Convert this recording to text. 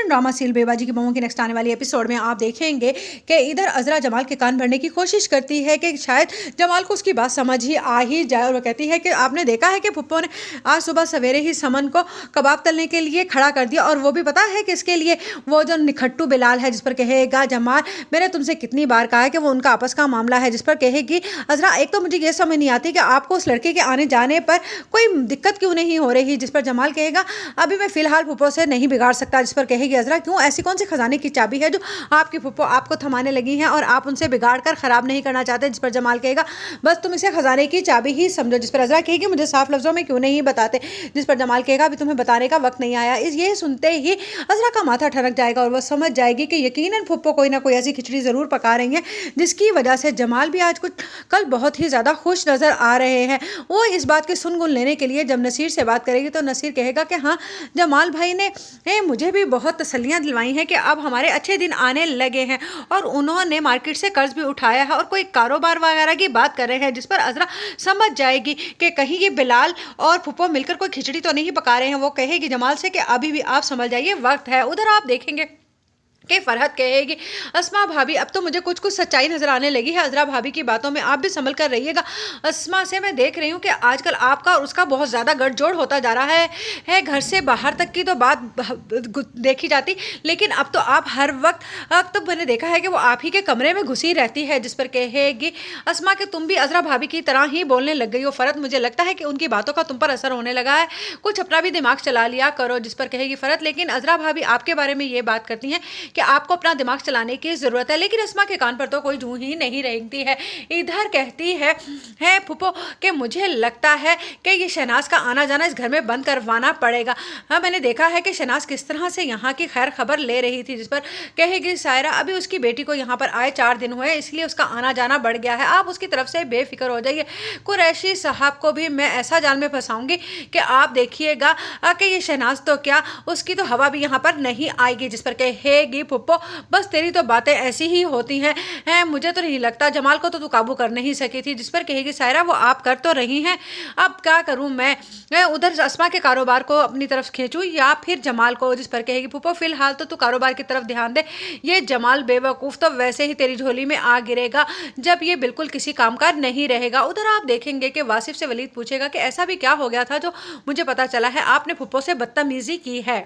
Drama serial बेबाजी की बहू के नेक्स्ट आने वाली एपिसोड में आप देखेंगे कि इधर अजरा जमाल के कान भरने की कोशिश करती है कि शायद जमाल को उसकी बात समझ ही आ ही जाए, और वो कहती है कि आपने देखा है कि पुप्पो ने आज सुबह सवेरे ही समन को कबाब तलने के लिए खड़ा कर दिया, और वो भी पता है कि इसके लिए वो जो निखट्टू बिलाल है जिस पर कहेगा जमाल मैंने तुमसे कितनी बार कहा है कि वो उनका आपस का मामला है, जिस पर कहेगी अजरा एक तो मुझे ये समझ नहीं आती कि आपको उस लड़के के आने जाने पर कोई दिक्कत क्यों नहीं हो रही, जिस पर जमाल कहेगा अभी मैं फिलहाल पुप्पो से नहीं बिगाड़ सकता, जिस पर कहेगी अजरा क्यों, ऐसी कौन सी खजाने की चाबी है जो आपकी पुप्पो आपको थमाने लगी हैं और आप उनसे बिगाड़ कर खराब नहीं करना चाहते, जिस पर जमाल कहेगा बस तुम इसे खजाने की चाबी ही समझो, जिस पर अजरा कहेगी मुझे साफ लफ्जों में क्यों नहीं बताते, जिस पर जमाल कहेगा अभी तुम्हें बताने का वक्त नहीं आया। ये सुनते ही अजरा का माथा ठनक जाएगा और वह समझ जाएगी कि यकीनन पुप्पो कोई ना कोई ऐसी खिचड़ी जरूर पका रही है जिसकी वजह से जमाल भी आज कुछ कल बहुत ही ज्यादा खुश नजर आ रहे हैं। वो इस बात की सुनगुन लेने के लिए जब नसीर से बात करेगी तो नसीर कहेगा कि हाँ जमाल भाई ने मुझे भी बहुत तसल्लियां दिलवाई हैं कि अब हमारे अच्छे दिन आने लगे हैं, और उन्होंने मार्केट से कर्ज भी उठाया है और कोई कारोबार वगैरह की बात कर रहे हैं, जिस पर अजरा समझ जाएगी कि कहीं ये बिलाल और पुप्पो मिलकर कोई खिचड़ी तो नहीं पका रहे हैं। वो कहेगी जमाल से कि अभी भी आप समझ जाइए वक्त है। उधर आप देखेंगे कि फरहत कहेगी अस्मा भाभी अब तो मुझे कुछ कुछ सच्चाई नजर आने लगी है, अजरा भाभी की बातों में आप भी संभल कर रहिएगा। अस्मा से मैं देख रही हूँ कि आजकल आपका और उसका बहुत ज़्यादा गठजोड़ होता जा रहा है घर से बाहर तक की तो बात देखी जाती, लेकिन अब तो आप हर वक्त अब तो मैंने देखा है कि वो आप ही के कमरे में घुसी रहती है, जिस पर कहेगी अस्मा कि तुम भी अजरा भाभी की तरह ही बोलने लग गई हो फरहत, मुझे लगता है कि उनकी बातों का तुम पर असर होने लगा है, कुछ अपना भी दिमाग चला लिया करो, जिस पर कहेगी फरहत लेकिन अजरा भाभी आपके बारे में ये बात करती हैं कि आपको अपना दिमाग चलाने की जरूरत है, लेकिन अस्मा के कान पर तो कोई जू ही नहीं रेंगती है। इधर कहती है पुप्पो कि मुझे लगता है कि ये शहनाज का आना जाना इस घर में बंद करवाना पड़ेगा। हाँ मैंने देखा है कि शहनाज किस तरह से यहाँ की खैर खबर ले रही थी, जिस पर कहेगी सायरा अभी उसकी बेटी को यहाँ पर आए 4 दिन हुए इसलिए उसका आना जाना बढ़ गया है, आप उसकी तरफ से बेफिक्र हो जाइए, कुरैशी साहब को भी मैं ऐसा जाल में फंसाऊंगी कि आप देखिएगा कि ये शहनाज तो क्या उसकी तो हवा भी यहाँ पर नहीं आएगी, जिस पर कहेगी पुप्पो बस तेरी तो बातें ऐसी ही होती हैं मुझे तो नहीं लगता जमाल को तो तू काबू कर नहीं सकी थी, जिस पर कहेगी सायरा वो आप कर तो रही हैं, अब क्या करूं मैं उधर अस्मा के कारोबार को अपनी तरफ खींचूं या फिर जमाल को, जिस पर कहेगी पुप्पो फिलहाल तो तू कारोबार की तरफ ध्यान दे, ये जमाल बेवकूफ़ तो वैसे ही तेरी झोली में आ गिरेगा जब ये बिल्कुल किसी काम का नहीं रहेगा। उधर आप देखेंगे कि वासिफ से वलीद पूछेगा कि ऐसा भी क्या हो गया था जो मुझे पता चला है आपने पुप्पो से बदतमीजी की है।